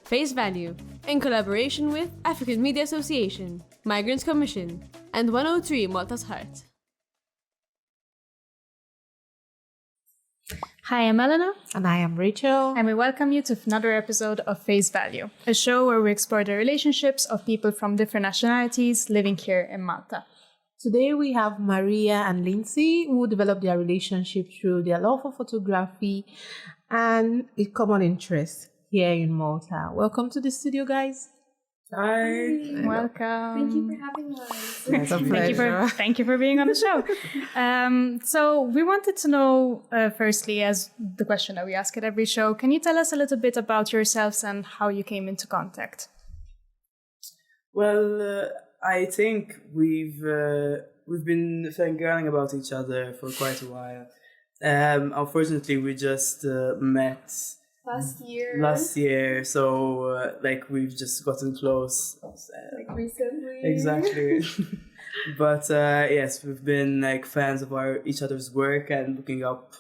Face Value, in collaboration with African Media Association, Migrants Commission, and 103 Malta's Heart. Hi, I'm Elena. And I am Rachel. And we welcome you to another episode of Face Value, a show where we explore the relationships of people from different nationalities living here in Malta. Today we have Maria and Lindsey, who developed their relationship through their love for photography and a common interest here in Malta. Welcome to the studio, guys. Hi. Welcome. Thank you for having us. It's a pleasure. Thank you for being on the show. So we wanted to know, firstly, as the question that we ask at every show, can you tell us a little bit about yourselves and how you came into contact? Well, I think we've been fangirling about each other for quite a while. Unfortunately, we just met last year, so we've just gotten close. Recently. Exactly. But yes, we've been fans of each other's work and looking up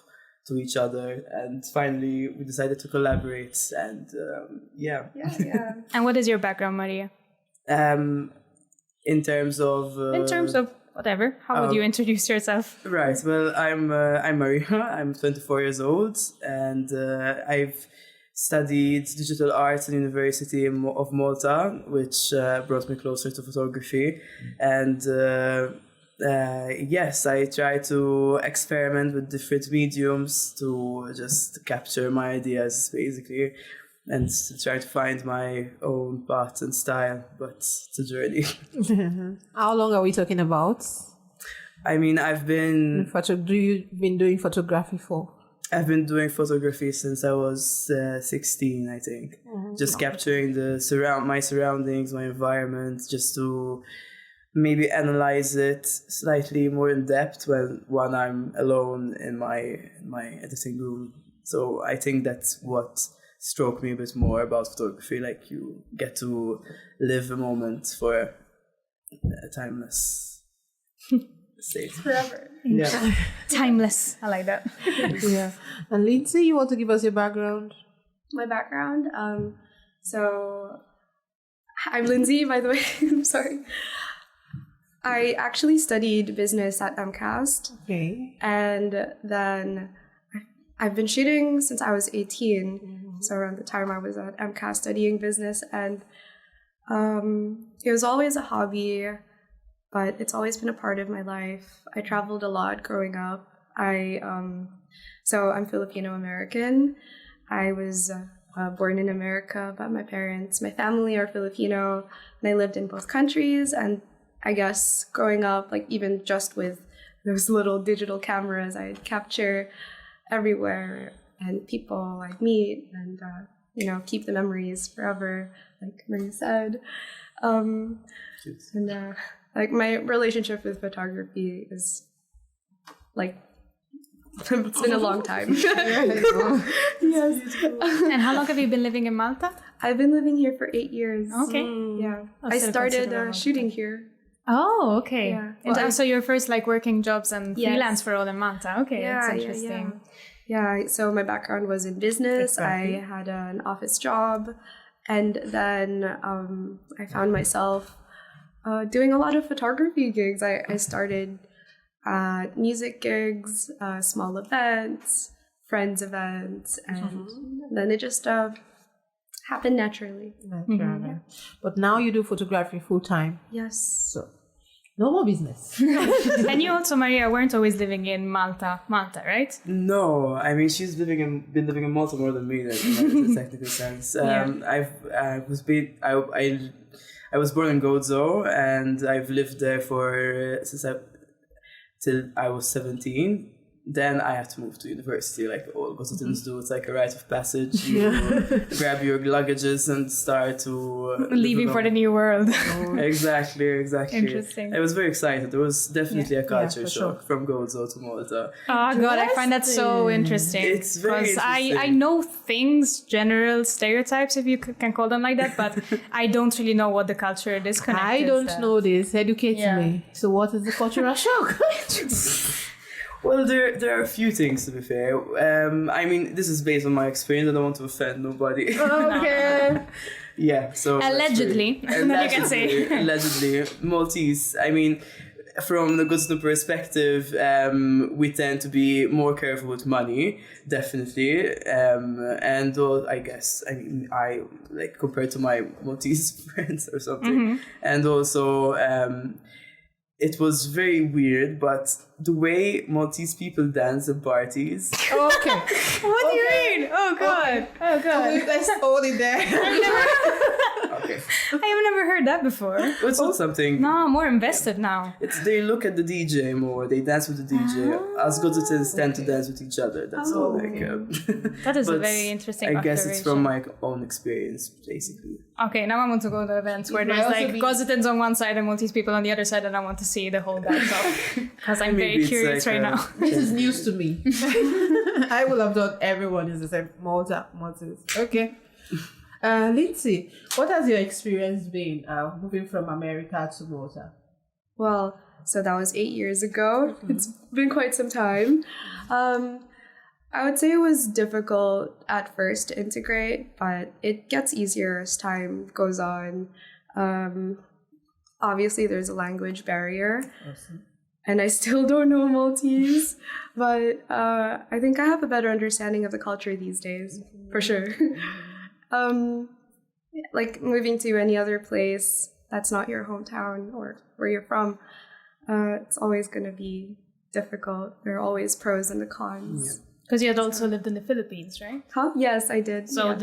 to each other, and finally we decided to collaborate. And yeah. And what is your background, Maria? In terms of whatever, how would you introduce yourself? Right. Well, I'm Maria. I'm 24 years old, and I've studied digital arts at the University of Malta, which brought me closer to photography. And yes, I try to experiment with different mediums to just capture my ideas, basically, and to try to find my own path and style, but it's a journey. How long are we talking about? I mean, I've been doing photography for? I've been doing photography since I was 16, I think. Just capturing my surroundings, my environment, just to maybe analyze it slightly more in depth when I'm alone in my editing room. So I think that's what struck me a bit more about photography. Like, you get to live a moment for a timeless state. Forever. Yeah. Timeless. I like that. Yeah. And Lindsey, you want to give us your background? My background. So I'm Lindsey, by the way. I'm sorry. I actually studied business at MCAST. Okay. And then I've been shooting since I was 18. So around the time I was at MCAST studying business, and it was always a hobby, but it's always been a part of my life. I traveled a lot growing up. So I'm Filipino-American. I was born in America, but my family are Filipino, and I lived in both countries. And I guess growing up, even just with those little digital cameras, I'd capture everywhere and people I'd meet, and keep the memories forever, like Maria said. And my relationship with photography is it's been a long time. Yes. And how long have you been living in Malta? I've been living here for 8 years. Okay. Yeah. Oh, I so started considerable. shooting here. Oh, okay. Yeah. And so your first working jobs and Yes. freelance for all in Malta. Okay, that's interesting. Yeah, so my background was in business. Exactly. I had an office job, and then I found myself doing a lot of photography gigs. I started at music gigs, small events, friends events, and then it just happened naturally. But now you do photography full time. Yes. So no more business. And you also, Maria, weren't always living in Malta, right? No, I mean, she's been living in Malta more than me, in a technical sense. I was born in Gozo, and I've lived there till I was 17. Then I had to move to university, like all Gozotans do. It's like a rite of passage. You grab your luggages and start to... Leaving for the new world. Exactly. Interesting. I was very excited. There was definitely a culture for shock from Gozo to Malta. Oh God, I find that so interesting. It's very interesting. I know things, general stereotypes, if you can call them like that, but I don't really know what the culture disconnect is. I don't know this. Educate me. So what is the cultural shock? Well, there are a few things, to be fair. I mean, this is based on my experience. I don't want to offend nobody. Okay. Yeah, so Allegedly. You can say. Allegedly, Maltese. I mean, from the Gozo perspective, we tend to be more careful with money, definitely. And I guess, I mean, I like compared to my Maltese friends or something. And also, it was very weird, but the way Maltese people dance at parties. Okay. What do you mean? Oh god. Oh god. Let's hold it there. Okay. I have never heard that before. It's not something. No, I'm more invested now. It's they look at the DJ more. They dance with the DJ. Us Gozotans tend to dance with each other. That's all. Like, That is a but very interesting I guess it's from observation. my own experience, basically. Okay, now I want to go to events where It might there's also like be- Gozotans on one side and Maltese people on the other side, and I want to see the whole dance off because I'm Maybe very it's curious like right now. This is news to me. I will have thought everyone is the same. Maltese. Okay. Lindsay, what has your experience been moving from America to Malta? Well, so that was 8 years ago. It's been quite some time. I would say it was difficult at first to integrate, but it gets easier as time goes on. Obviously, there's a language barrier, and I still don't know Maltese, but I think I have a better understanding of the culture these days, for sure. Like moving to any other place that's not your hometown or where you're from, it's always going to be difficult. There are always pros and the cons. Because you had also lived in the Philippines, right? Huh? Yes, I did. So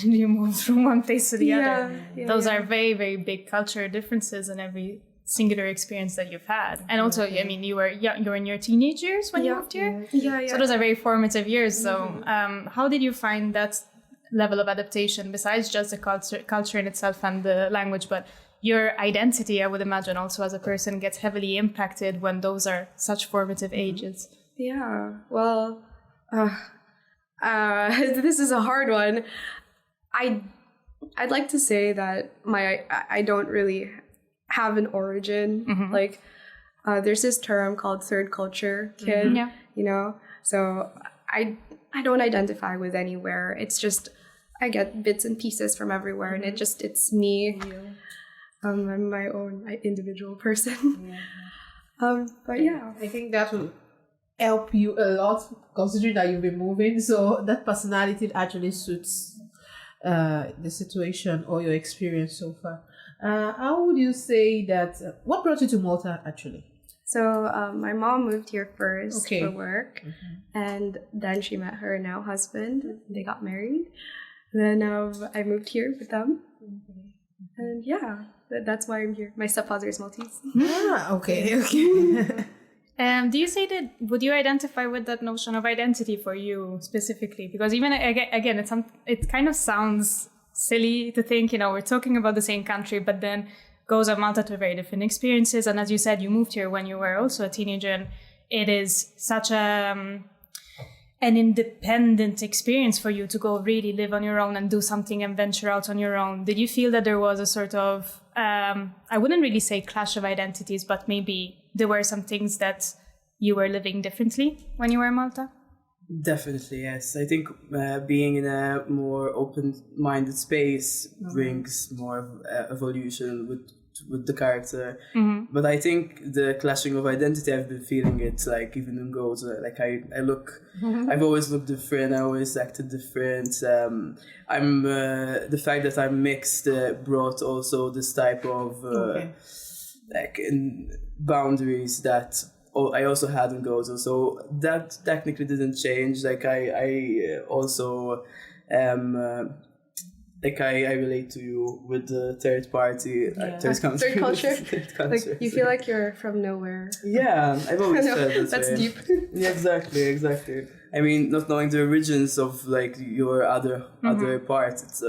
you moved from one place to the other. Yeah, Those yeah. are very, very big cultural differences in every singular experience that you've had. And also, I mean, you were in your teenage years when you moved here. Yeah. So those are very formative years. So how did you find that level of adaptation besides just the culture in itself and the language, but your identity, I would imagine, also as a person gets heavily impacted when those are such formative ages? Yeah. Well, this is a hard one. I'd like to say that I don't really have an origin. Like, there's this term called third culture kid. Yeah. You know, so I don't identify with anywhere. It's just I get bits and pieces from everywhere, and it's me. I'm my own individual person. But yeah, I think that will help you a lot, considering that you've been moving. So that personality actually suits the situation or your experience so far. How would you say that? What brought you to Malta, actually? So my mom moved here first Okay. for work, and then she met her now husband. They got married. Then I moved here with them, and yeah, that's why I'm here. My stepfather is Maltese. Okay. Do you say that, would you identify with that notion of identity for you specifically? Because even again, it kind of sounds silly to think, we're talking about the same country, but then Gozo and Malta to very different experiences. And as you said, you moved here when you were also a teenager, and it is such an independent experience for you to go really live on your own and do something and venture out on your own. Did you feel that there was a sort of, I wouldn't really say clash of identities, but maybe there were some things that you were living differently when you were in Malta? Definitely, yes. I think being in a more open-minded space brings more evolution with the character. But I think the clashing of identity, I've been feeling it, like, even in Gozo. Like, I've always looked different, I always acted different. The fact that I'm mixed brought also this type of boundaries that I also had in Gozo. So that technically didn't change. Like, I also I relate to you with the third party, third country. Third culture. Third country. Like you feel like you're from nowhere. Yeah, I've always felt this That's way. deep. Yeah, exactly. I mean, not knowing the origins of like your other parts,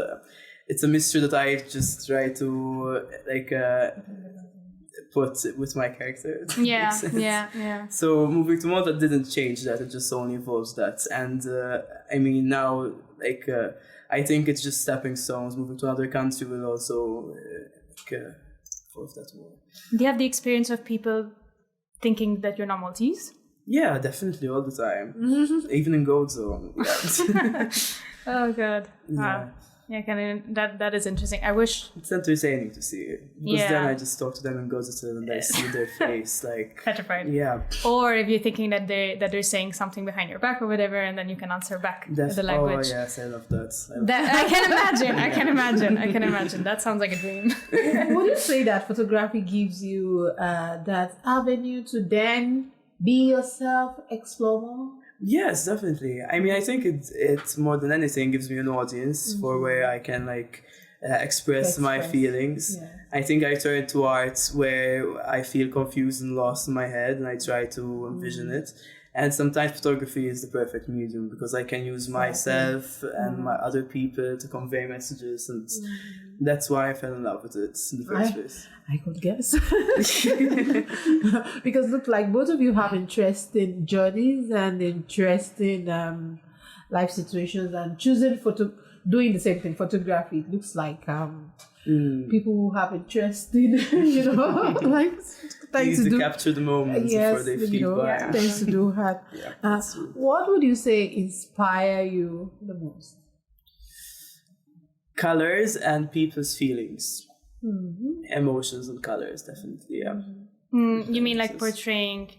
it's a mystery that I just try to put with my character. Yeah. So moving to Malta didn't change that; it just only involves that. And I mean, now I think it's just stepping stones. Moving to another country will also force that more. Do you have the experience of people thinking that you're not Maltese? Yeah, definitely all the time. Even in Gozo. Yeah. Oh, good. Yeah. Yeah, that is interesting. I wish It's entertaining to see it. Because then Yeah. I just talk to them in Gozo and I see their face. Like, petrified. yeah. Or if you're thinking that they're saying something behind your back or whatever, and then you can answer back with the language. Oh, yes, I love that. I can imagine. I can imagine. That sounds like a dream. Would you say that photography gives you that avenue to then be yourself, explore more? Yes, definitely. I mean, I think it more than anything gives me an audience for where I can express my feelings. Yeah. I think I turn to art where I feel confused and lost in my head, and I try to envision it. And sometimes photography is the perfect medium because I can use myself and my other people to convey messages, and that's why I fell in love with it in the first place. I could guess. Because look like both of you have interesting journeys and interesting life situations, and choosing doing the same thing, photography. It looks like people who have interesting, like Easy to capture the moments before they feel by. things to do that. What would you say inspire you the most? Colors and people's feelings. Emotions and colors, definitely, yeah. You mean like portraying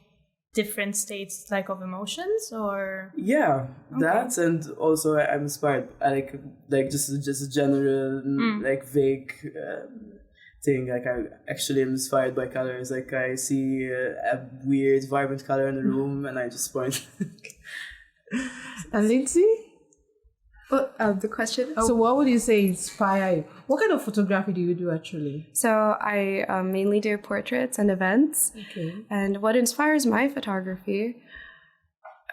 different states of emotions, or? Yeah, that, and also I'm inspired. I like just a general vague thing. Like I actually am inspired by colors. Like I see a weird vibrant color in the room, and I just point. And Lindsey? The question? So what would you say inspire you? What kind of photography do you do actually? So I mainly do portraits and events. Okay. And what inspires my photography,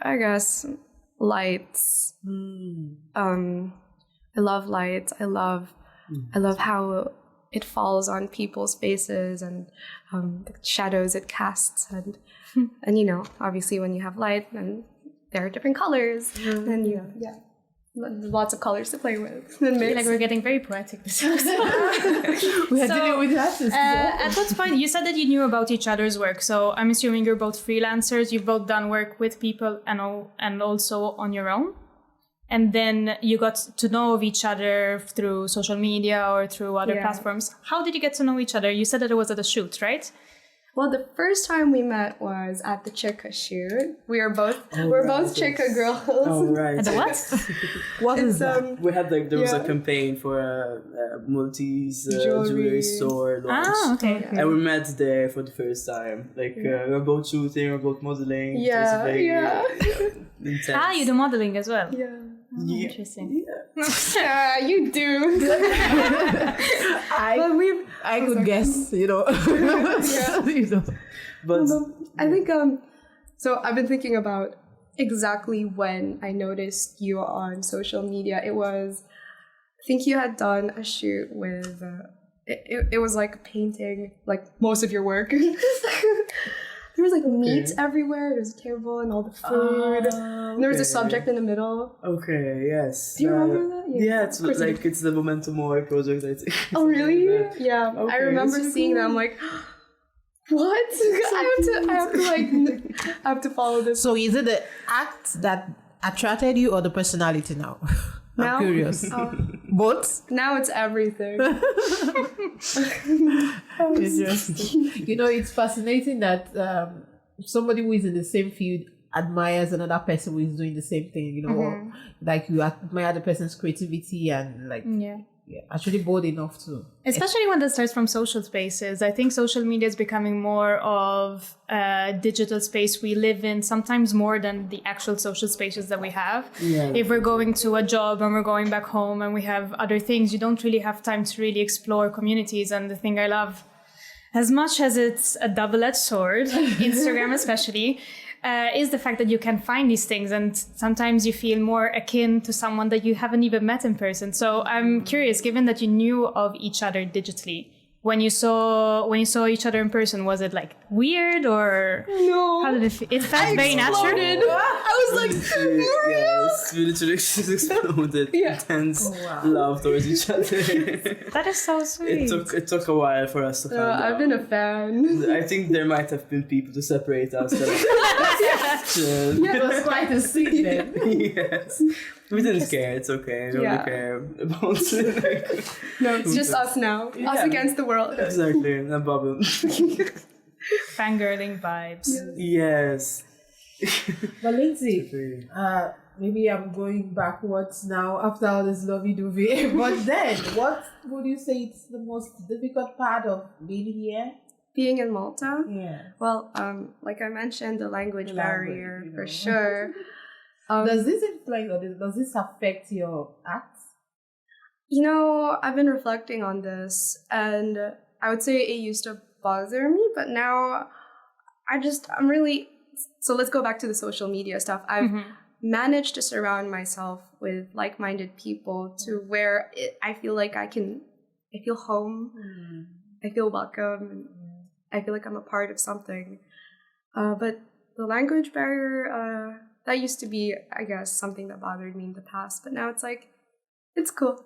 I guess, lights. I love lights. I love how it falls on people's faces and the shadows it casts, and obviously when you have light, then there are different colors, and lots of colors to play with. I feel like we're getting very poetic this episode. We are dealing with that. At what point, you said that you knew about each other's work, so I'm assuming you're both freelancers, you've both done work with people and also on your own, and then you got to know of each other through social media or through other platforms. How did you get to know each other? You said that it was at a shoot, right? Well, the first time we met was at the Chica shoot. We're both Chica girls. Oh, right. At the what? What is that? We had there was a campaign for a Maltese jewelry store launch. Ah, okay. And we met there for the first time. We were both shooting, we were both modeling. It was very intense. Ah, you do modeling as well? Yeah. Oh, interesting. Yeah, you do. I could guess, But I think so I've been thinking about exactly when I noticed you on social media. It was, I think you had done a shoot with it was like painting like most of your work. There was meat everywhere. There was a table and all the food. And there was a subject in the middle. Okay, yes. Do you remember that? Yeah, it's it's the Memento Mori project, I think. Oh, really? Yeah. Okay, I remember seeing that. I'm like, what? I have to follow this. So is it the act that attracted you or the personality now? I'm curious. Both? Now it's everything. It's fascinating that somebody who is in the same field admires another person who is doing the same thing, or you admire the person's creativity and actually bold enough to. Especially when that starts from social spaces. I think social media is becoming more of a digital space we live in, sometimes more than the actual social spaces that we have. Yeah. If we're going to a job and we're going back home and we have other things, you don't really have time to really explore communities. And the thing I love, as much as it's a double-edged sword, Instagram especially, is the fact that you can find these things, and sometimes you feel more akin to someone that you haven't even met in person. So I'm curious, given that you knew of each other digitally, when you saw each other in person, was it weird, or No. how did it feel? It felt very natural. I was like, yes, we literally just exploded. Intense love towards each other. That is so sweet. It took a while for us to find out. I've been a fan. I think there might have been people to separate us. question. It was quite a scene then. Yes. We didn't care. It's okay. Nobody care about it. No, it's just us now. Us against the world. Exactly. No problem. Fangirling vibes. Yes. But Lindsay, maybe I'm going backwards now after all this lovey-dovey. But then, what would you say is the most difficult part of being here? Being in Malta? Yeah. Well, like I mentioned, the language barrier, for sure. Does this influence or does this affect your acts? You know, I've been reflecting on this, and I would say it used to bother me, but now I'm really... So let's go back to the social media stuff. I've managed to surround myself with like-minded people to where I feel like I feel home, I feel welcome, I feel like I'm a part of something. But the language barrier, that used to be, I guess, something that bothered me in the past, but now it's like, it's cool.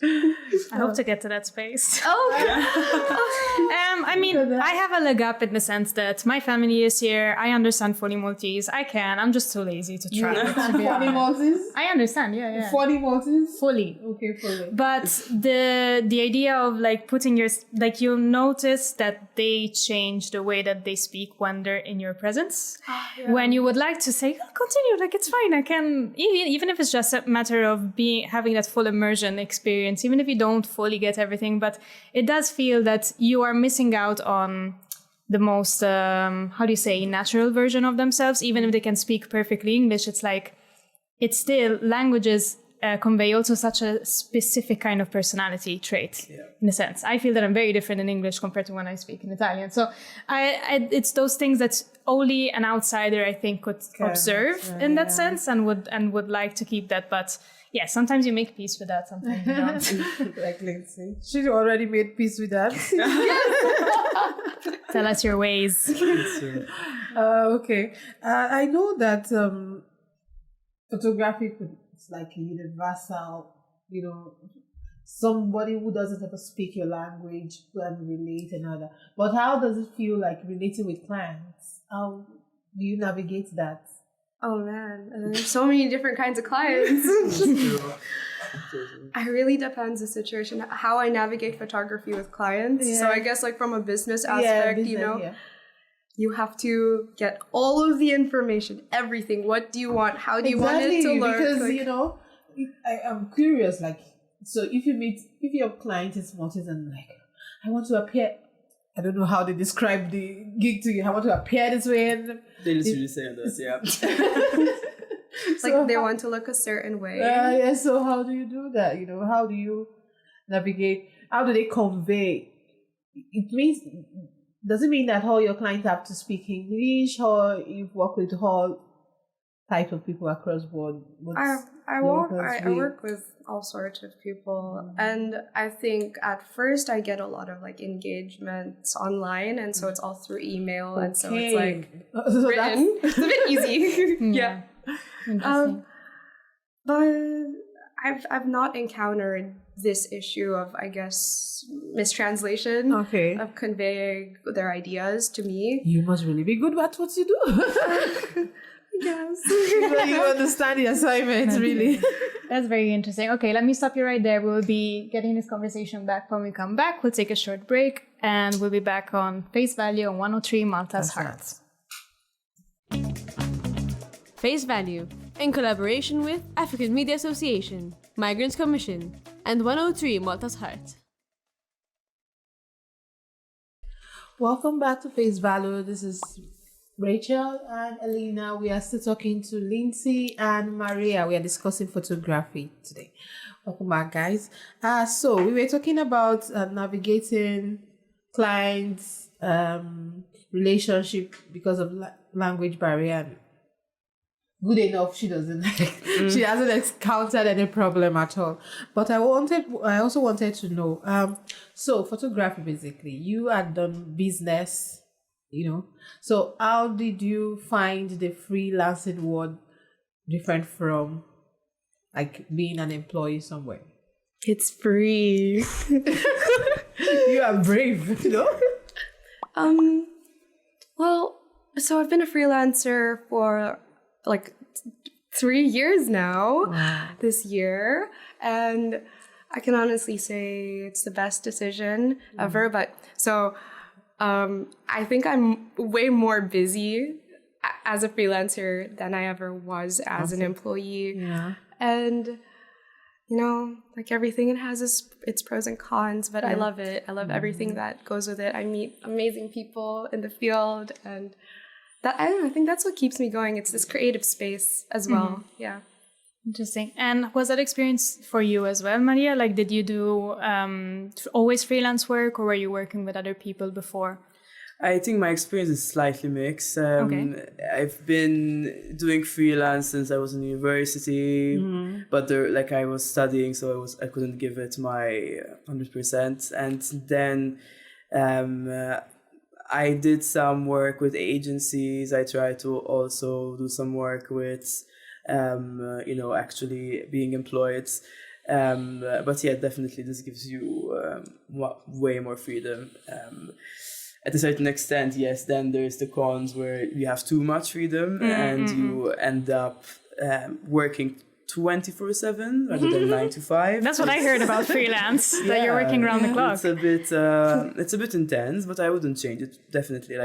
I hope to get to that space. I mean, I have a leg up in the sense that my family is here. I understand fully Maltese. I'm just too lazy to try. Funny Maltese? I understand, yeah. Funny Maltese? Fully. Okay, fully. But the idea of like putting you'll notice that they change the way that they speak when they're in your presence. When you would like to say, continue, like it's fine. I can, even if it's just a matter of having that full immersion experience, even if you don't fully get everything, but it does feel that you are missing out on the most, natural version of themselves. Even if they can speak perfectly English, it's like, it's still, languages convey also such a specific kind of personality trait, in a sense. I feel that I'm very different in English compared to when I speak in Italian. So it's those things that only an outsider, I think, could observe in that sense and would like to keep that. But yeah, sometimes you make peace with that, sometimes you don't. Like Lindsay. She already made peace with that. Tell us your ways. Okay. I know that photography is like a universal, somebody who doesn't ever speak your language can relate and all that. But how does it feel like relating with clients? How do you navigate that? Oh man, there's so many different kinds of clients. It really depends the situation, how I navigate photography with clients. Yeah. So I guess like from a business aspect, you have to get all of the information, everything. What do you want? How do you want it to look? Because, I'm curious, like, so if your client is Maltese and like, I want to appear, I don't know how they describe the gig to you. I want to appear this way. And they literally say this, yeah. Like they want to look a certain way. So how do you do that? How do you navigate? How do they convey? Does it mean that all your clients have to speak English, or you've worked with all types of people across board? I work with all sorts of people, and I think at first I get a lot of like engagements online, and so it's all through email, and so it's like written. It's a bit easy. Yeah. Interesting. But I've not encountered this issue of, I guess, mistranslation of conveying their ideas to me. You must really be good at what you do. Yes. You understand the assignment, really. That's very interesting. Okay, let me stop you right there. We'll be getting this conversation back when we come back. We'll take a short break and we'll be back on Face Value on 103 Malta's Heart. Face Value, in collaboration with African Media Association, Migrants Commission, and 103 Malta's Heart. Welcome back to Face Value. This is Rachel and Elena. We are still talking to Lindsey and Maria. We are discussing photography today. Welcome back, guys. So we were talking about navigating clients' relationship because of language barrier. Good enough, she doesn't. She hasn't encountered any problem at all. But I also wanted to know. So photography, basically, you had done business, So how did you find the freelancing world different from like being an employee somewhere? It's free. You are brave, Well, So I've been a freelancer for like 3 years now, this year, and I can honestly say it's the best decision ever. But so I think I'm way more busy as a freelancer than I ever was as an employee. Yeah. And, you know, like everything, it has its pros and cons, but I love it. I love everything that goes with it. I meet amazing people in the field, and that, I don't know, I think that's what keeps me going. It's this creative space as well. Yeah. Interesting. And was that experience for you as well, Maria? Like, did you do always freelance work, or were you working with other people before? I think my experience is slightly mixed. Okay. I've been doing freelance since I was in university, but I was studying, so I couldn't give it my 100%. And then I did some work with agencies. I tried to also do some work with, actually being employed. But yeah, definitely this gives you way more freedom. At a certain extent, yes, then there's the cons where you have too much freedom and you end up working 24/7 rather than 9 to 5. That's what I heard about freelance, that you're working around the clock. It's a bit intense, but I wouldn't change it, definitely.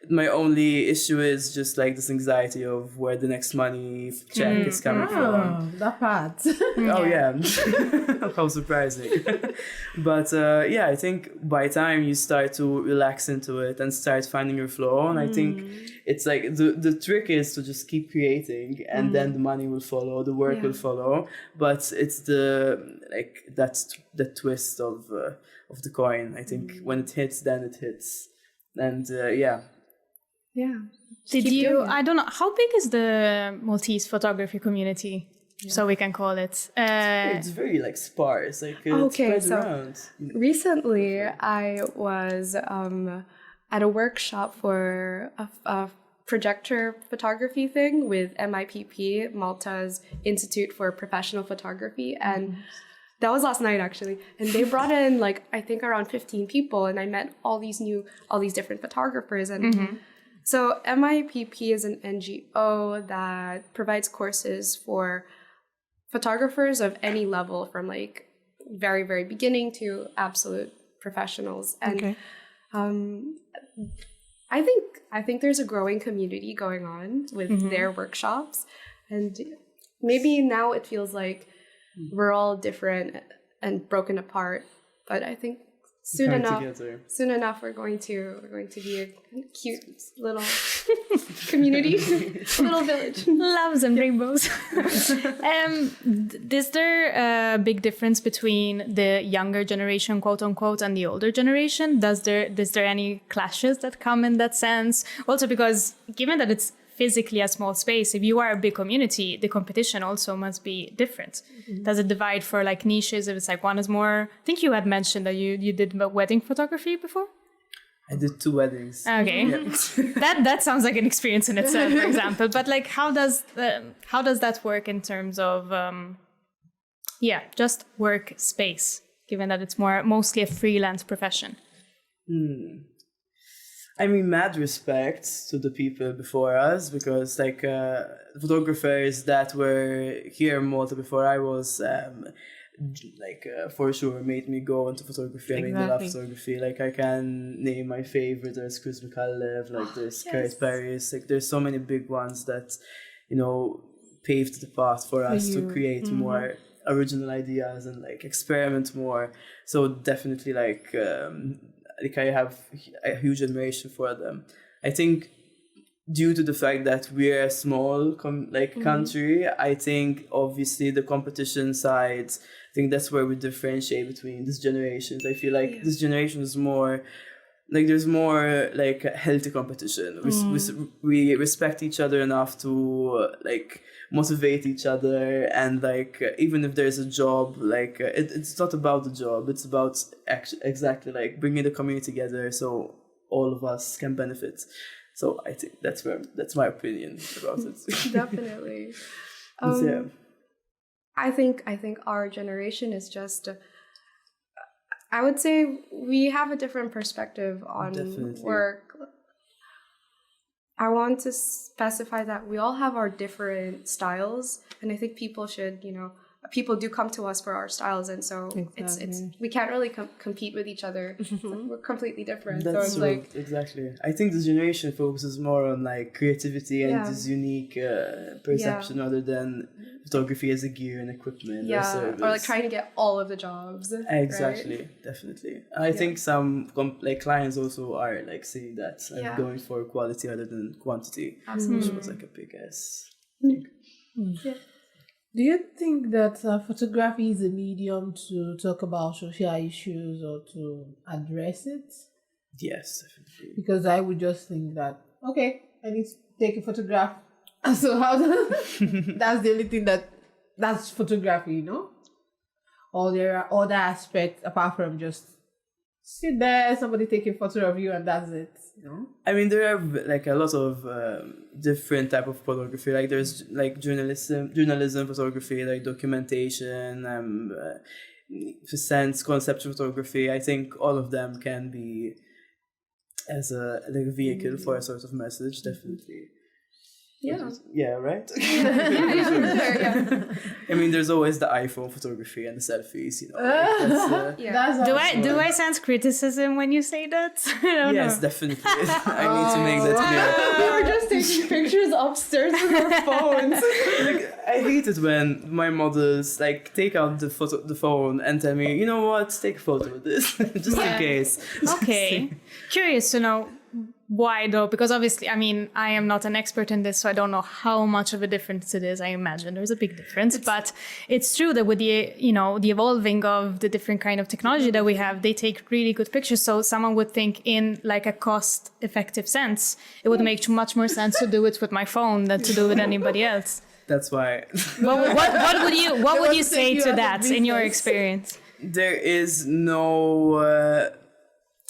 My only issue is just like this anxiety of where the next money check is coming from. Oh, that part. Oh yeah, how surprising. But I think by the time you start to relax into it and start finding your flow, and I think it's like the trick is to just keep creating, and then the money will follow, the work will follow. But it's that's the twist of the coin. I think when it hits, then it hits, and Yeah. Did you, I don't know, how big is the Maltese photography community? So we can call it. It's very sparse. It spreads around. Recently, I was at a workshop for a projector photography thing with MIPP, Malta's Institute for Professional Photography, and that was last night actually. And they brought in I think around 15 people, and I met all these different photographers. And so MIPP is an NGO that provides courses for photographers of any level, from very, very beginning to absolute professionals. And I think there's a growing community going on with their workshops. And maybe now it feels like we're all different and broken apart, but I think soon enough we're going to be a cute little community, little village. Loves and rainbows. Is there a big difference between the younger generation, quote unquote, and the older generation? Is there any clashes that come in that sense? Also, because given that it's physically a small space, if you are a big community, the competition also must be different. Does it divide for niches? If it's one is more, I think you had mentioned that you did wedding photography before? I did 2 weddings. Okay. Yeah. that sounds like an experience in itself, for example. But how does that work in terms of just work space, given that it's mostly a freelance profession? I mean, mad respect to the people before us, because photographers that were here in Malta before I was, for sure made me go into photography. I mean, I love photography. I can name my favorite. There's Chris McCullough, there's Kurt Paris. There's so many big ones that, paved the path for us to create more original ideas and experiment more. So definitely I have a huge admiration for them. I think due to the fact that we're a small country, I think obviously the competition side, I think that's where we differentiate between these generations. I feel this generation is more there's more healthy competition. We respect each other enough to motivate each other, and even if there's a job, it's not about the job, it's about exactly bringing the community together so all of us can benefit. So I think that's my opinion about it. Definitely. I think our generation is just I would say we have a different perspective on work. I want to specify that we all have our different styles, and I think people should, people do come to us for our styles, and so it's we can't really compete with each other. We're completely different. That's so it's true. Exactly. I think this generation focuses more on like creativity and this unique perception rather than photography as a gear and equipment or service. Or like trying to get all of the jobs. Exactly, right? Definitely. And I think some like clients also are like saying that and going for quality rather than quantity. Absolutely. Which was like a big ass thing. Do you think that photography is a medium to talk about social issues or to address it? Yes, definitely. Because I would just think that, okay, I need to take a photograph. So how that's the only thing that's photography, Or there are other aspects apart from just sit there, somebody take a photo of you and that's it, I mean, there are like a lot of different type of photography. Like there's like journalism photography, like documentation, sense, conceptual photography. I think all of them can be as a vehicle for a sort of message, definitely. Yeah, right? I mean, there's always the iPhone photography and the selfies, Do I sense criticism when you say that? Yes, definitely. I need to make that clear. We were just taking pictures upstairs with our phones. I hate it when my models like take out the phone and tell me, you know what, take a photo of this, just in case. Okay. Curious to know why though, because obviously, I mean, I am not an expert in this, so I don't know how much of a difference it is. I imagine there's a big difference, but it's true that with the evolving of the different kind of technology that we have, they take really good pictures. So someone would think in like a cost-effective sense, it would make much more sense to do it with my phone than to do it with anybody else. That's why. What would you say to that in your experience? There is no.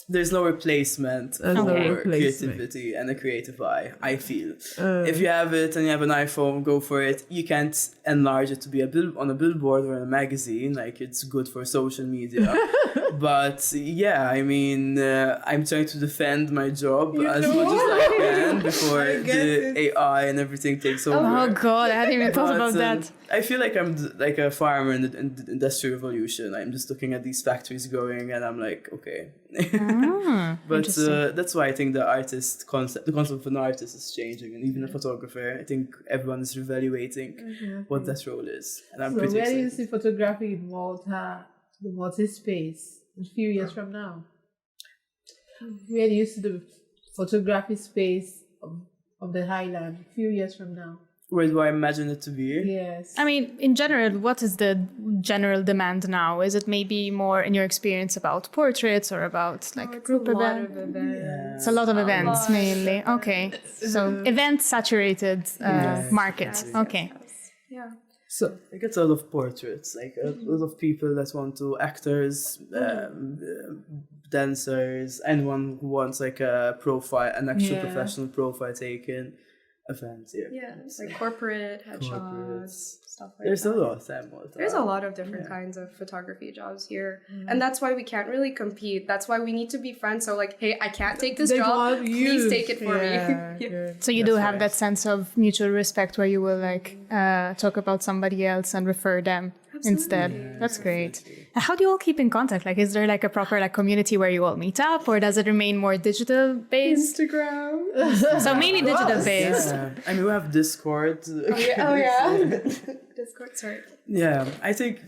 There's no replacement for creativity and a creative eye, I feel. If you have it and you have an iPhone, go for it. You can't enlarge it to be on a billboard or in a magazine. Like, it's good for social media. But, yeah, I mean, I'm trying to defend my job as much as I can before the AI and everything takes over. Oh, God, I hadn't even thought about that. I feel like I'm like a farmer in the Industrial Revolution. I'm just looking at these factories going and I'm like, okay. But that's why I think the concept of an artist is changing, and even a photographer. I think everyone is reevaluating what that role is, and I'm pretty excited. Where do you see photography in Malta, the Malta space, a few years from now? Where do you see the photography space of the Highland a few years from now? Where do I imagine it to be? Yes. I mean, in general, what is the general demand now? Is it maybe more, in your experience, about portraits or about like group events? It's a lot of events, mainly. Okay. So event-saturated market. Okay. Yeah. So I get a lot of portraits, like a lot of people that want to, actors, dancers, anyone who wants like a profile, an actual professional profile taken. Events, it's like corporate headshots, stuff like There's that. a lot of them. There's a lot of different kinds of photography jobs here, and that's why we can't really compete. That's why we need to be friends. So like, hey, I can't take this job. Please take it for me. So you do have that sense of mutual respect where you will like talk about somebody else and refer them instead. That's great. How do you all keep in contact? Like, is there like a proper like community where you all meet up, or does it remain more digital based? Instagram. So mainly digital based. Yeah. I mean, we have Discord. Discord, sorry. Yeah, I think,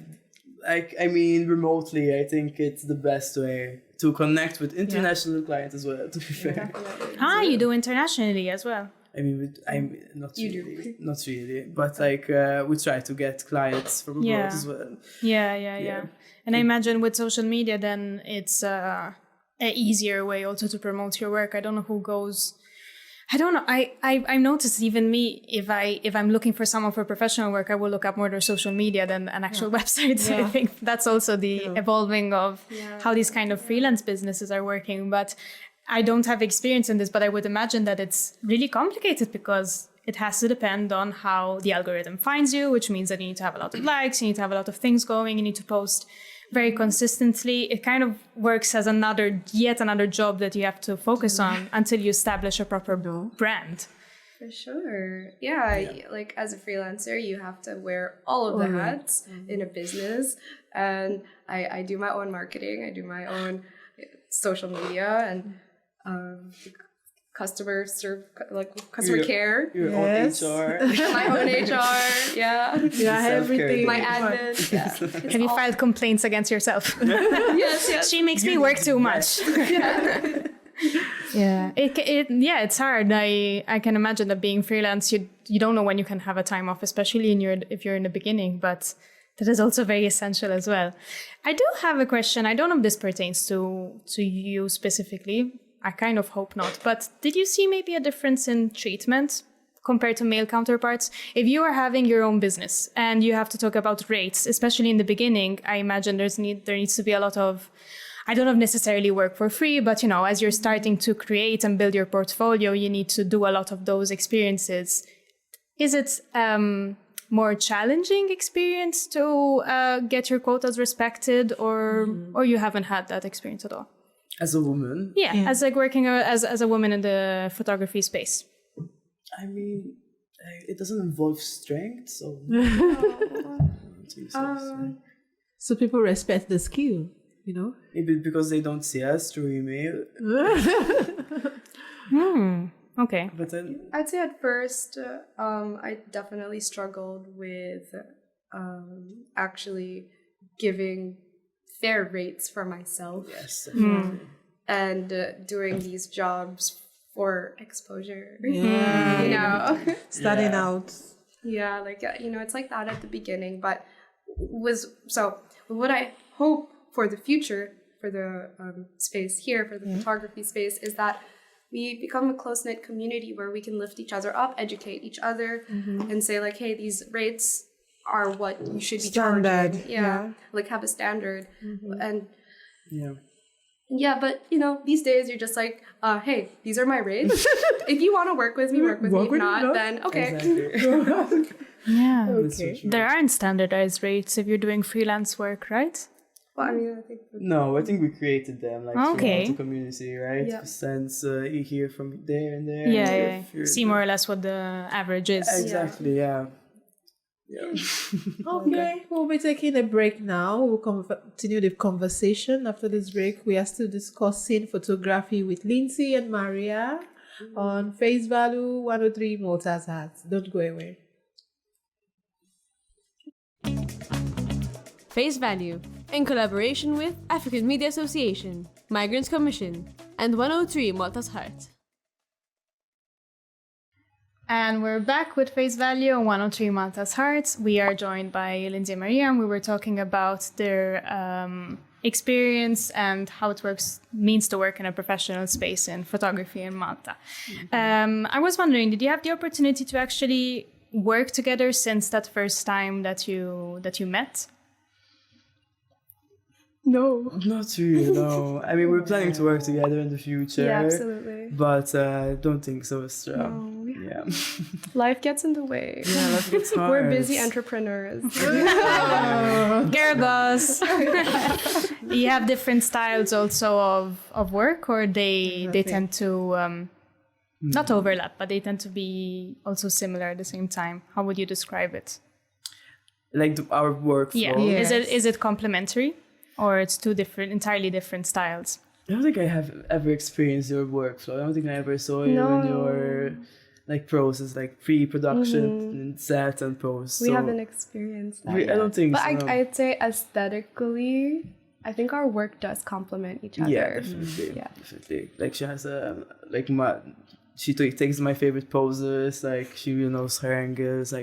I mean, remotely, I think it's the best way to connect with international clients as well, to be fair. You do internationally as well. I mean, I'm not really, but like we try to get clients from abroad as well. Yeah. And I imagine with social media, then it's an easier way also to promote your work. I don't know who goes. I don't know. I've noticed even me, if I'm looking for someone for professional work, I will look up more their social media than an actual website. So I think that's also the evolving of how these kind of freelance businesses are working. But I don't have experience in this, but I would imagine that it's really complicated because it has to depend on how the algorithm finds you, which means that you need to have a lot of likes, you need to have a lot of things going, you need to post very consistently. It kind of works as yet another job that you have to focus on until you establish a proper brand. For sure. Yeah, like as a freelancer, you have to wear all of the hats in a business. And I do my own marketing, I do my own social media and customer care. Your own HR. My own HR, yeah. Everything. My admin. Yeah. Have you filed complaints against yourself? Yes. She makes me work too much. Yeah, it's hard. I can imagine that being freelance, you don't know when you can have a time off, especially if you're in the beginning, but that is also very essential as well. I do have a question. I don't know if this pertains to you specifically. I kind of hope not, but did you see maybe a difference in treatment compared to male counterparts? If you are having your own business and you have to talk about rates, especially in the beginning, I imagine there needs to be a lot of, I don't know if necessarily work for free, but as you're starting to create and build your portfolio, you need to do a lot of those experiences. Is it more challenging experience to get your quotas respected, or you haven't had that experience at all? As a woman? Yeah. As like working as a woman in the photography space. I mean, it doesn't involve strength, so... So people respect the skill, Maybe because they don't see us through email. Okay. But then... I'd say at first, I definitely struggled with actually giving fair rates for myself. Yes. And doing these jobs for exposure. Starting out. Yeah, it's like that at the beginning, but what I hope for the future, for the space here, for the photography space, is that we become a close-knit community where we can lift each other up, educate each other, and say like, hey, these rates are what you should be charging. Yeah. Like have a standard. And but these days you're just like, hey, these are my rates. If you want to work with me, work with me. If not, then okay. Exactly. Yeah. Okay. So There aren't standardized rates if you're doing freelance work, right? Well, I mean, I think No, I think we created them throughout the community, right? Yeah. Since you hear from there and there. Yeah. See more or less what the average is. Exactly, yeah. Okay, we'll be taking a break now. We'll continue the conversation after this break. We are still discussing photography with Lindsey and Maria on Face Value 103 Malta's Hearts. Don't go away. Face Value, in collaboration with African Media Association, Migrants Commission, and 103 Malta's Heart. And we're back with Face Value on 103 Malta's Hearts. We are joined by Lindsey and Maria, and we were talking about their experience and how it means to work in a professional space in photography in Malta. I was wondering, did you have the opportunity to actually work together since that first time that you met? no. Not really, no. I mean, we're planning to work together in the future. Yeah, absolutely. But I don't think so, Estra. No. Yeah. Life gets in the way. Yeah, life gets hard. We're busy entrepreneurs. Girl boss. You have different styles also of work, or they tend to not overlap, but they tend to be also similar at the same time. How would you describe it? Like our workflow. Yeah. Yes. Is it complementary, or it's two entirely different styles? I don't think I have ever experienced your workflow. I don't think I ever saw you in your process, like pre-production and set and post. We haven't experienced that I yet. don't think but so. But I'd say aesthetically, I think our work does complement each other. Yeah, definitely. Yeah. Definitely. Like she has she takes my favorite poses. Like she really knows her angles.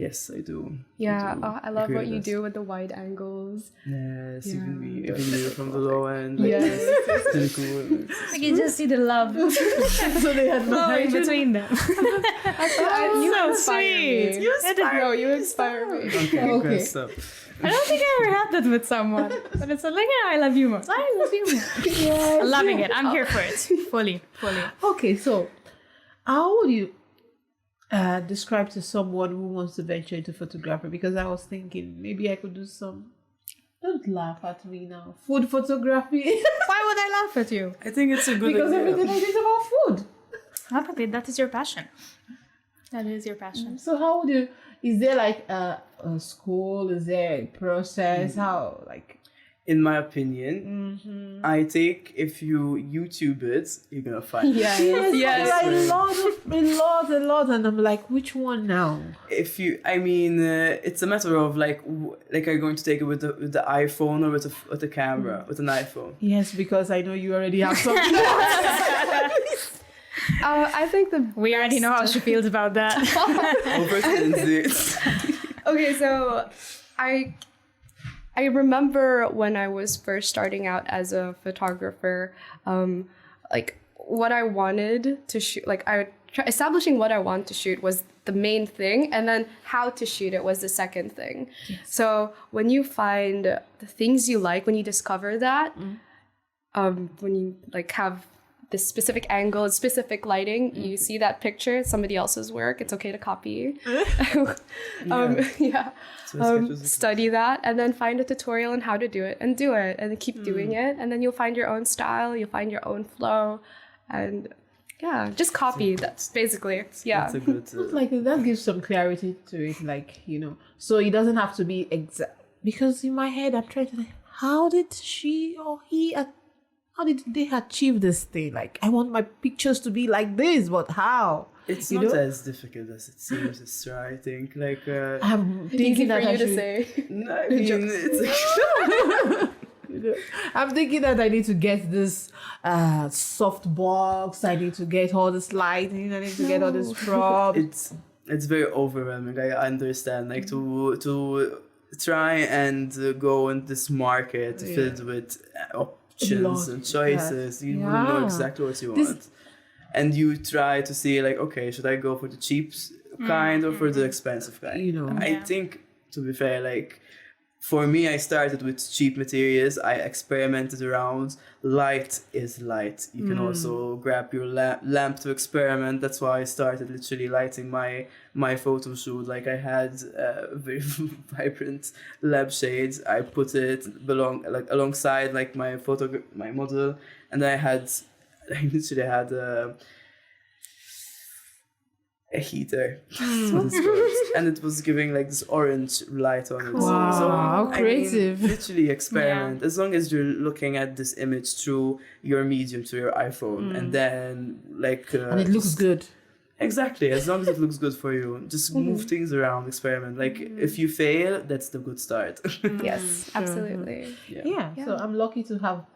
Yes, I do. Yeah, I do. I love agree what with you this. do with the wide angles. Yes, Yeah. even me from the low end. Yes. It's really cool. I can just see the love So they had flowing between them. You so inspire sweet. me. You inspire me. Okay, good stuff. I don't think I ever had that with someone. But it's like, I love you more. I love you more. I'm loving it. I'm here for it. Fully. Okay, so how would you describe to someone who wants to venture into photography? Because I was thinking maybe I could do some. Don't laugh at me now. Food photography. Why would I laugh at you? I think it's a good Because idea. everything I do is about food. Probably that is your passion. That is your passion. So how would you? Is there like a school? Is there a process? How like? In my opinion, I think if you YouTube it, you're gonna find it. Yes. A lot, and I'm like, which one now? If you, I mean, it's a matter of like are you going to take it with the iPhone or with the camera, with an iPhone? Yes, because I know you already have something. I think We already know how she feels about that. Over to Lindsay. Okay, so I remember when I was first starting out as a photographer, like what I wanted to shoot, like establishing what I want to shoot was the main thing, and then how to shoot it was the second thing. Yes. So when you find the things you like, when you discover that, when you like have this specific angle, specific lighting, you see that picture, somebody else's work, it's okay to copy. Study that, and then find a tutorial on how to do it, and do it, and then keep doing it, and then you'll find your own style, you'll find your own flow, and just copy. That's basically, That's a good. Like that gives some clarity to it, like, you know, so it doesn't have to be exact. Because in my head, I'm trying to think, how did she or he? How did they achieve this thing? Like, I want my pictures to be like this, but how? It's not as difficult as it seems, Esther, I think. Like, I'm easy thinking for that you I to should. say. no, I mean, it's I'm thinking that I need to get this soft box. I need to get all this lighting. I need to get all this props. it's very overwhelming. I understand. Like to try and go in this market filled with options and choices. You wouldn't know exactly what you want. And you try to see like, okay, should I go for the cheap kind or for the expensive kind? You know. I think, to be fair, like for me, I started with cheap materials. I experimented around. Light is light. You can also grab your lamp to experiment. That's why I started literally lighting my photo shoot. Like I had very vibrant lamp shades. I put it alongside like my model, and I literally had a heater. That's what it's called. And it was giving like this orange light on it. Wow, So, how creative. Literally experiment. As long as you're looking at this image through your medium, to your iPhone, and then like... and it looks good. Exactly. As long as it looks good for you. Just move things around, experiment. Like if you fail, that's the good start. Yes, absolutely. Yeah, so I'm lucky to have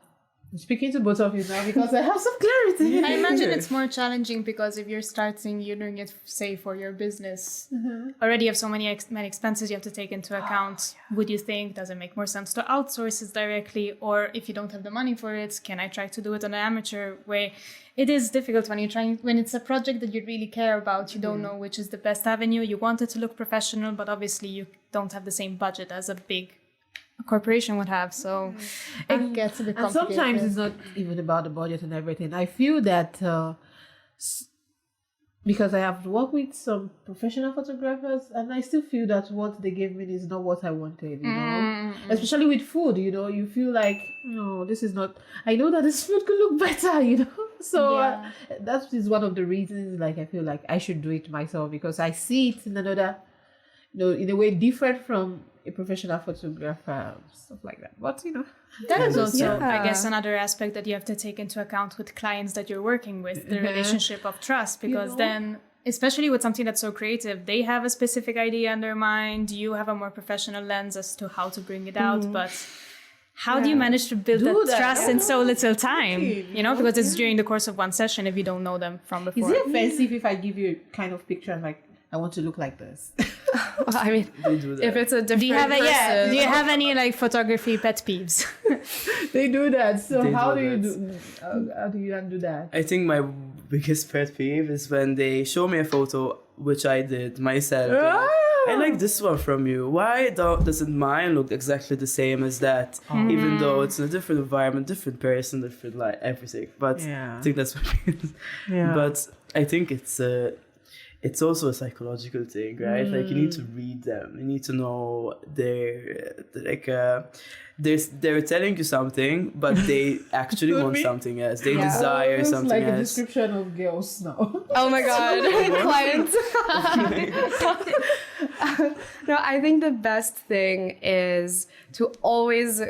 speaking to both of you now because I have some clarity. I imagine it's more challenging because if you're doing it, say, for your business, already have so many expenses you have to take into account. Would you think, does it make more sense to outsource it directly? Or if you don't have the money for it, can I try to do it on an amateur way? It is difficult when it's a project that you really care about. You don't know which is the best avenue. You want it to look professional, but obviously you don't have the same budget as a big corporation would have, so it gets a bit complicated. And sometimes it's not even about the budget and everything. I feel that because I have worked with some professional photographers, and I still feel that what they gave me is not what I wanted, you know. Especially with food, you know, you feel like, no, this is not, I know that this food could look better, you know. So that is one of the reasons, like, I feel like I should do it myself, because I see it in another, you know, in a way different from a professional photographer, stuff like that. But, you know, that is also, I guess, another aspect that you have to take into account with clients that you're working with, the relationship of trust, because then, especially with something that's so creative, they have a specific idea in their mind, you have a more professional lens as to how to bring it out, but how do you manage to build that trust in so little time? You know, because it's during the course of one session if you don't know them from before. Is it offensive if I give you a kind of picture and like, I want to look like this? Well, I mean, if it's a different do you have any like photography pet peeves? They do that. So how do you undo that? I think my biggest pet peeve is when they show me a photo, which I did myself. I like this one from you. Why doesn't mine look exactly the same as that? Even though it's in a different environment, different person, different everything. But I think that's what it is. But I think it's it's also a psychological thing, right? Like you need to read them. You need to know they're telling you something, but they actually want something else. They desire It's something like a else. description of girls now. Oh my god, clients. No, I think the best thing is to always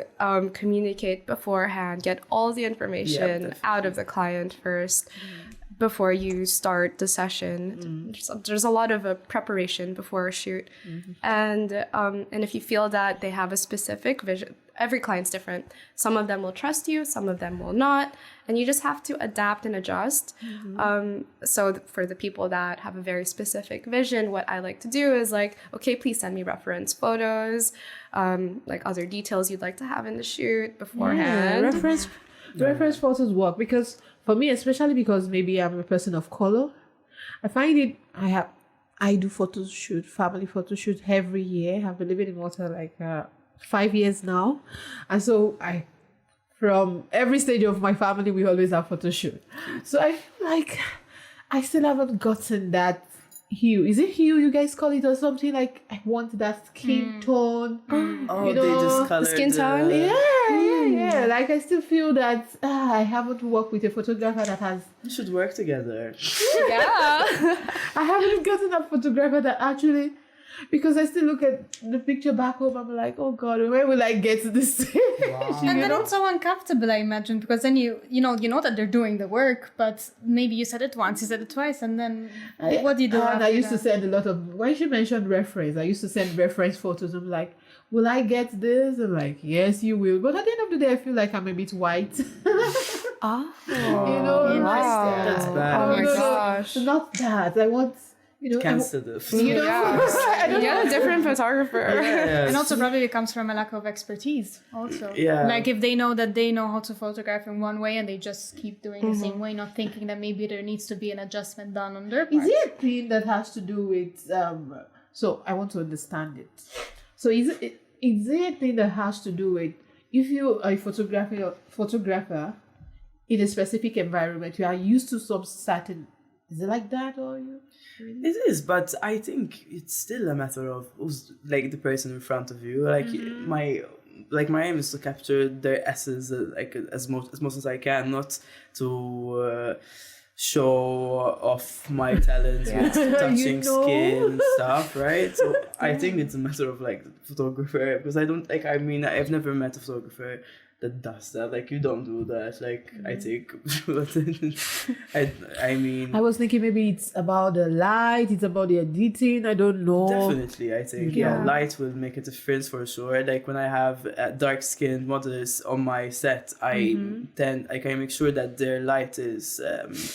communicate beforehand, get all the information out of the client first before you start the session. There's a lot of preparation before a shoot. And if you feel that they have a specific vision, every client's different. Some of them will trust you, some of them will not. And you just have to adapt and adjust. So for the people that have a very specific vision, what I like to do is like, okay, please send me reference photos, like other details you'd like to have in the shoot beforehand. Reference photos work because for me, especially because maybe I'm a person of color, I find it. I do photo shoot, family photo shoot every year. I've been living in Malta like 5 years now, and so from every stage of my family, we always have photo shoot. So I feel like I still haven't gotten that hue. Is it hue you guys call it or something? Like I want that skin tone. Oh, you know, they just colored skin tone? Yeah. Like I still feel that I haven't worked with a photographer that has. You should work together. Yeah. I haven't gotten a photographer that actually, because I still look at the picture back home. I'm like, oh God, when will I get to this stage? And then it's so uncomfortable, I imagine, because then you know that they're doing the work, but maybe you said it once, you said it twice, and then what do you do? And after I used that? to send a lot of. When she mentioned reference, I used to send reference photos. I'm like, will I get this? I'm like, yes, you will. But at the end of the day, I feel like I'm a bit white. Oh, You know, wow. That's bad. Oh my No, gosh. not that. I want, Sensitive. Yeah, different photographer. And also probably it comes from a lack of expertise also. Yeah. Like if they know that they know how to photograph in one way and they just keep doing the same way, not thinking that maybe there needs to be an adjustment done on their part. Is it a thing that has to do with so I want to understand it. So is it a thing that has to do with if you are a photographer in a specific environment, you are used to some certain, is it like that or you? It is, but I think it's still a matter of who's like the person in front of you. Like my aim is to capture their essence like as much as I can, not to show off my talent with touching skin and stuff, right? So I think it's a matter of like the photographer, because I've never met a photographer that does that. Like you don't do that. Like I think I mean I was thinking maybe it's about the light, it's about the editing, I don't know. definitely I think light will make a difference for sure. Like when I have dark skinned models on my set, I can make sure that their light is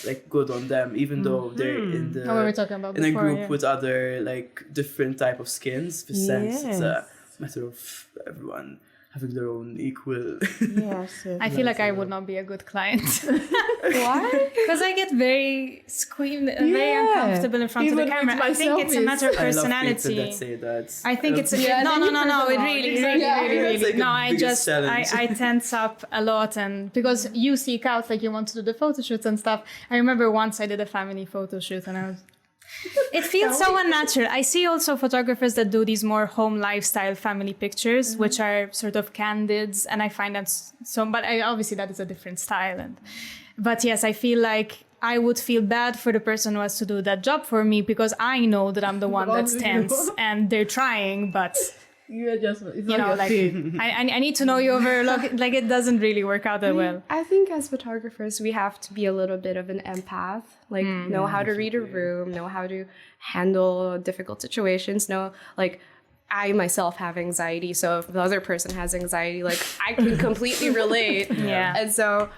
like good on them, even though they're in the What we were talking about in before, a group with other like different type of skins. Since it's a matter of everyone having their own equal. Yes. I feel like I would not be a good client. Why? Because I get very very uncomfortable in front Even of the camera. with I think it's a myself matter of I love people personality. that say that. I think it's Yeah, no. It Exactly. really. It's like No, the I biggest just challenge. I tense up a lot, and because you seek out like you want to do the photo shoots and stuff. I remember once I did a family photo shoot, and it feels so unnatural. I see also photographers that do these more home lifestyle family pictures, which are sort of candids, and I find that so. But obviously that is a different style, but yes, I feel like I would feel bad for the person who has to do that job for me, because I know that I'm the one that's tense and they're trying, but You're just, it's you not know, your like thing. I need to know you over like it doesn't really work out that well. I think as photographers, we have to be a little bit of an empath, like know how to read a room, know how to handle difficult situations, know like I myself have anxiety. So if the other person has anxiety, like I can completely relate. Yeah. And so,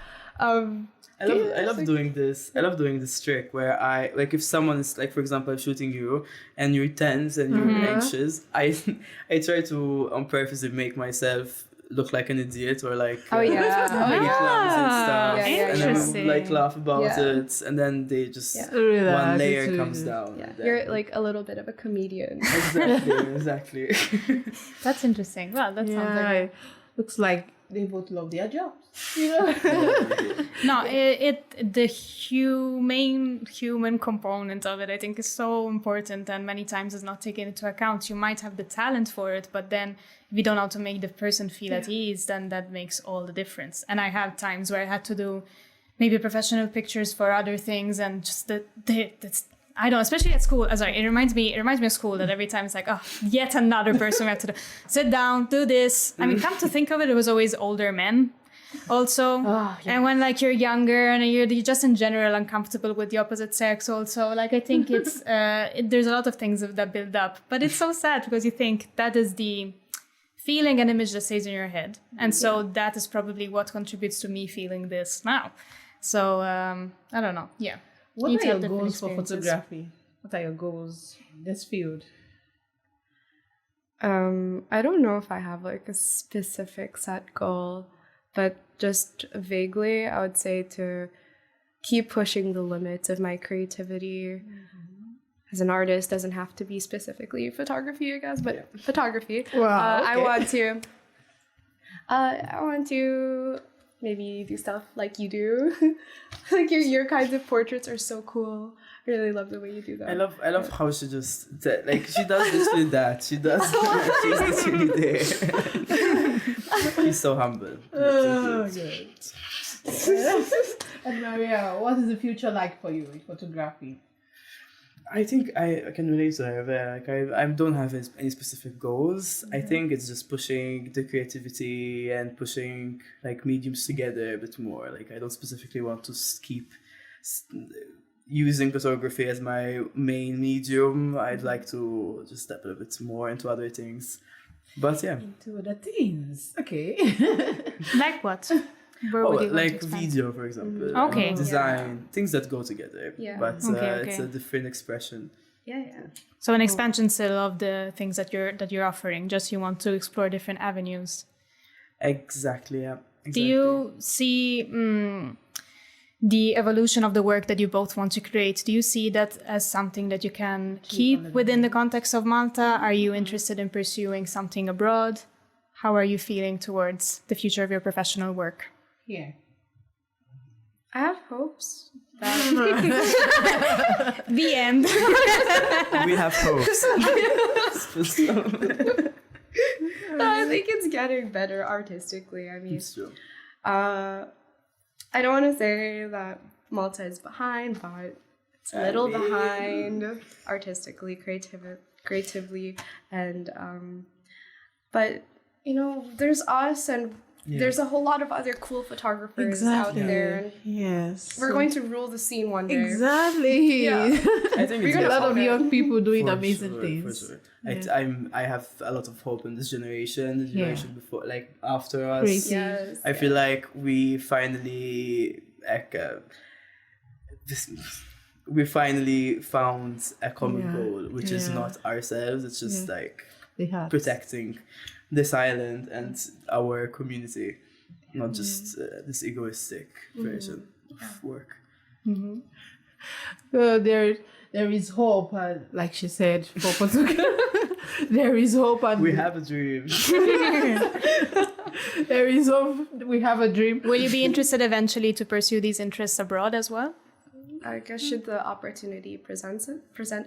I love doing this. I love doing this trick where I like if someone is like, for example, shooting you and you're tense and you're anxious. I try to on purpose make myself look like an idiot or like yeah. make clowns and stuff, Yeah, yeah, and then interesting. like laugh about Yeah. it, and then they just Relax, one layer it's comes really- down. Yeah, and then- you're like a little bit of a comedian. exactly. That's interesting. Well, that sounds like looks like they both love their jobs. You know? No, the human component of it, I think, is so important, and many times is not taken into account. You might have the talent for it, but then if you don't know how to make the person feel at ease, then that makes all the difference. And I had times where I had to do maybe professional pictures for other things, and just that's, I don't know, especially at school. Sorry, it reminds me of school, that every time it's like, oh, yet another person we have to sit down, do this. I mean, come to think of it, it was always older men also. And when like you're younger and you're just in general uncomfortable with the opposite sex also, like I think it's there's a lot of things that build up. But it's so sad because you think that is the feeling and image that stays in your head. And so that is probably what contributes to me feeling this now. So I don't know. Yeah. What You are your tell different goals for experiences. photography? What are your goals in this field? I don't know if I have like a specific set goal, but just vaguely, I would say to keep pushing the limits of my creativity. As an artist, doesn't have to be specifically photography, I guess, but photography. Wow, I okay. want to maybe do stuff like you do. Like your kinds of portraits are so cool. I really love the way you do that. I love how she just like she does literally that. She does. She's literally there. She's so humble. Oh, good. And Maria, what is the future like for you in photography? I think I can relate to her there. Like I don't have any specific goals. I think it's just pushing the creativity and pushing like mediums together a bit more. Like I don't specifically want to keep using photography as my main medium. I'd like to just step a bit more into other things. But yeah. Into other things. Okay. Like what? Where would you want to like expand? video, for example. Okay. Design, things that go together. Yeah. But Okay. it's a different expression. Yeah. So an expansion still of the things that you're offering. Just you want to explore different avenues. Exactly, yeah. Exactly. Do you see the evolution of the work that you both want to create? Do you see that as something that you can keep within the context of Malta? Are you interested in pursuing something abroad? How are you feeling towards the future of your professional work? Yeah. I have hopes. The end. We have hopes. I think it's getting better artistically. I mean, It's true. I don't want to say that Malta is behind, but it's a little behind artistically, creatively, and but you know, there's us and there's a whole lot of other cool photographers out there, and Yes. we're going to rule the scene one day. Exactly. Yeah. I think it's A lot of Okay. young people doing for amazing sure, things. For sure. I have a lot of hope in this generation, the generation before, like after us. Crazy. Yes. I feel like we finally we finally found a common goal, which is not ourselves. It's just like They have. protecting this island and our community, not just this egoistic version of work. So there is hope, and like she said, for Portugal, there is hope, and We have a dream. there is hope. We have a dream. Will you be interested eventually to pursue these interests abroad as well? I guess should the opportunity present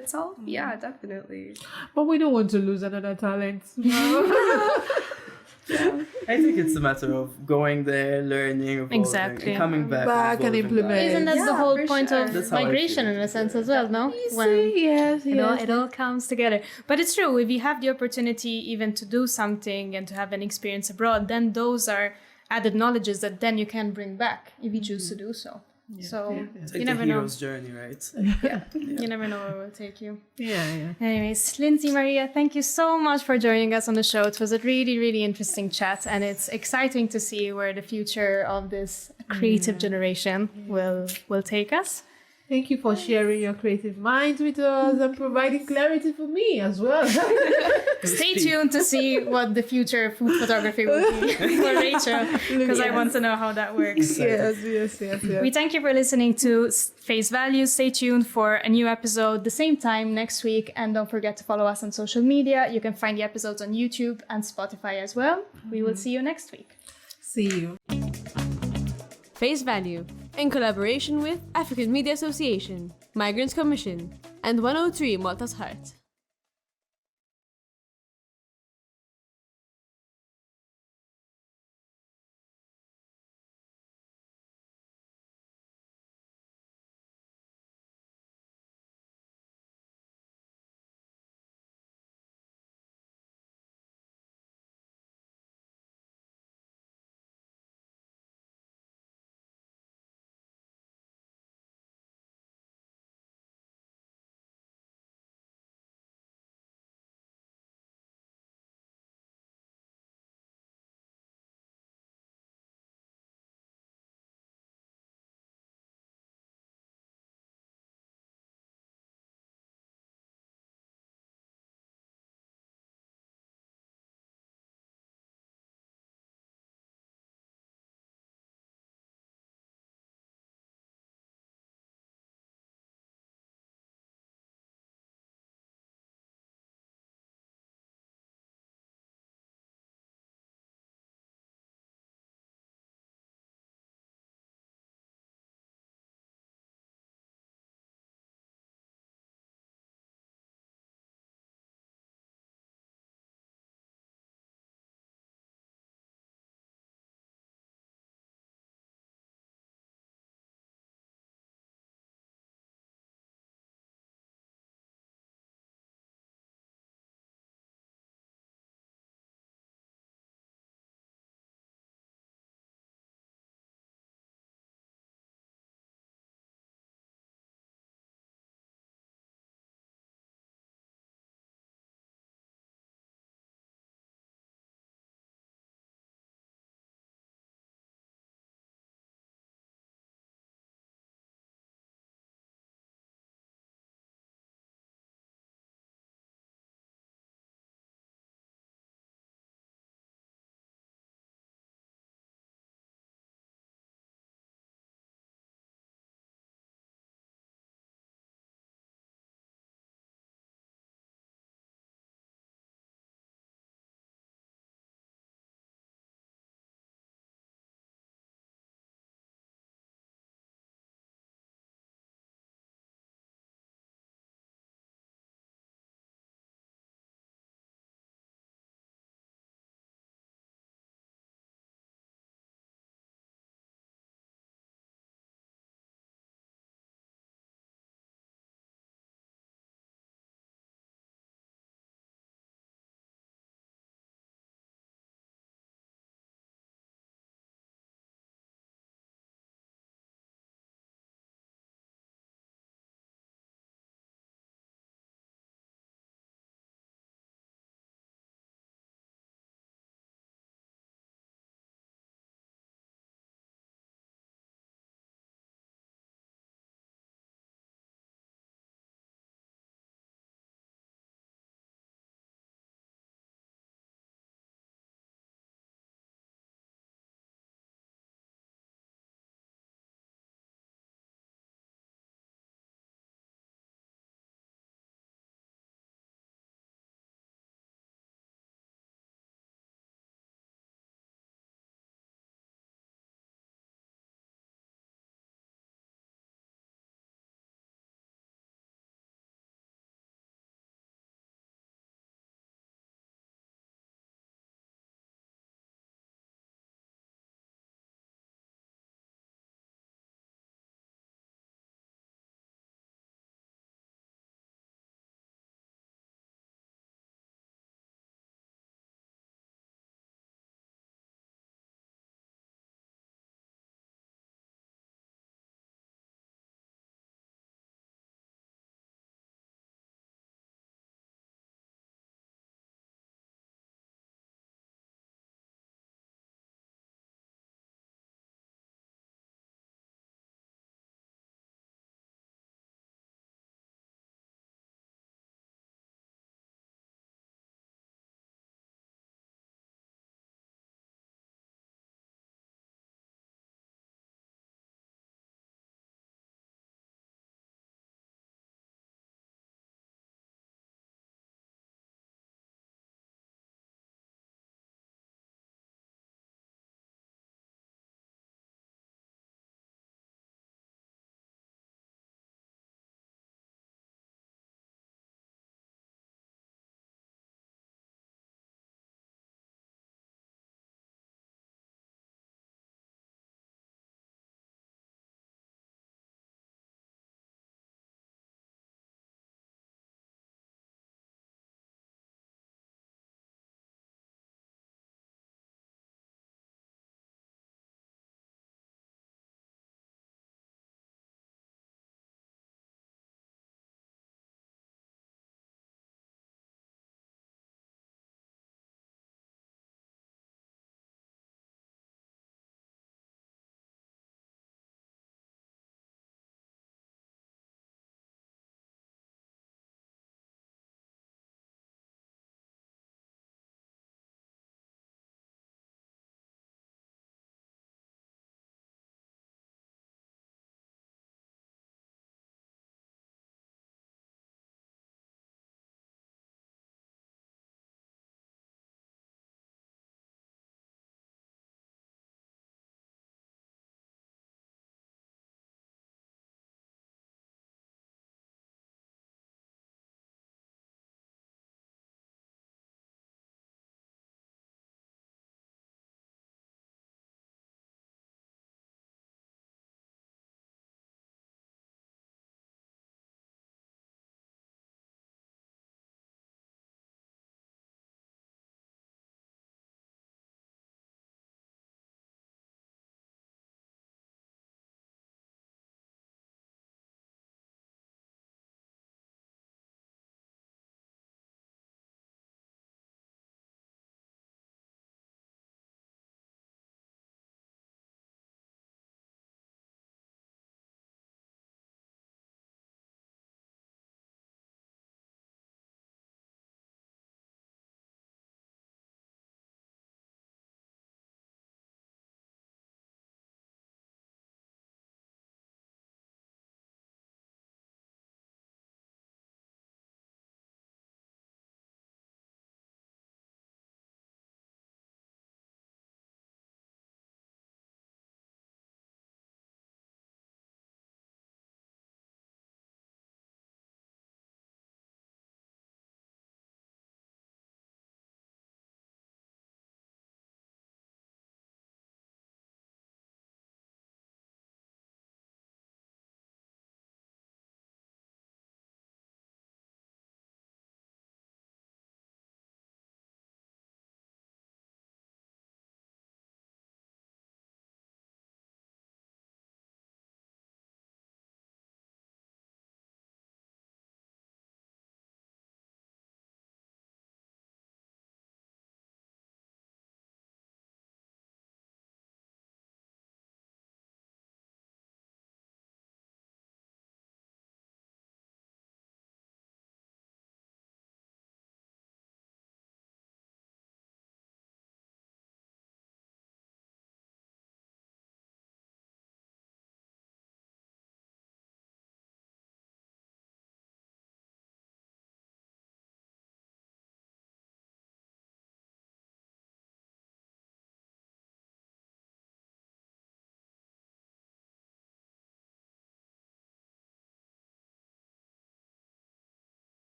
itself? Yeah, definitely. But we don't want to lose another talent. I think it's a matter of going there, learning, evolving, Exactly. and coming back, And evolving implement. back. Isn't that the Yeah, whole for point sure. of That's how I migration feel. in a sense as well, no? Yes, It all comes together. But it's true, if you have the opportunity even to do something and to have an experience abroad, then those are added knowledges that then you can bring back if you choose to do so. So It's you like never the know. hero's journey, right? You never know where it will take you. Yeah. Anyways, Lindsey, Maria, thank you so much for joining us on the show. It was a really, really interesting chat, and it's exciting to see where the future of this creative generation will take us. Thank you for sharing your creative mind with us and providing clarity for me as well. Stay tuned to see what the future food photography will be for Rachel, because I want to know how that works. Yes. We thank you for listening to Face Value. Stay tuned for a new episode the same time next week. And don't forget to follow us on social media. You can find the episodes on YouTube and Spotify as well. We will see you next week. See you. Face Value, in collaboration with African Media Association, Migrants Commission, and 103 Malta's Heart.